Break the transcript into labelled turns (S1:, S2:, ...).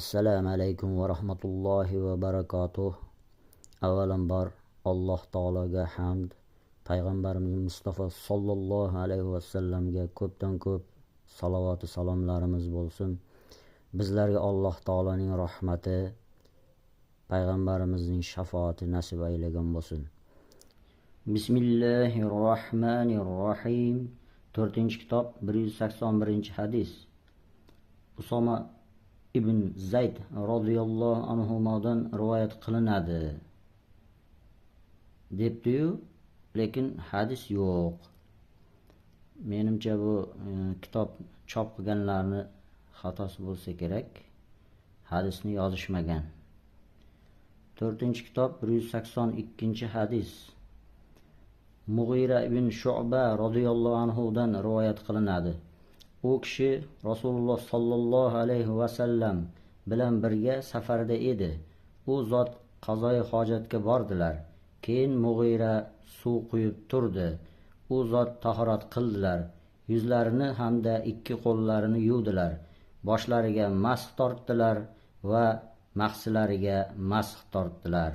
S1: Assalomu alaykum va rahmatullohi va barakatuh. Avvalambor Alloh taologa hamd, payg'ambarimiz Mustafa sallallohu alayhi va sallamga ko'pdan ko'p salovat va salomlarimiz bo'lsin. Bizlarga Alloh taoloning rahmati, payg'ambarimizning shafoati nasib aylagan bo'lsin. Bismillahirrohmanirrohim. 4-kitob 181-hadis. Usoma ibn Zayd radhiyallohu anhudan rivoyat qilinadi debdi-yu, lekin hadis yo'q. Menimcha bu kitob chop qilganlarni xatosi bo'lsa kerak. Hadisni yozishmagan. 4-kitob 182-hadis. Mughira ibn Shu'ba radhiyallohu anhudan rivoyat qilinadi. U kishi Rasululloh sallallohu alayhi va sallam bilan birga safarda edi. U zot qazoyi hojatga bordilar. Keyin Mughira suv quyib turdi. U zot tahorat qildilar. Yuzlarini hamda ikki qo'llarini yuvdilar. Boshlariga masx tortdilar va mahsilariga masx tortdilar.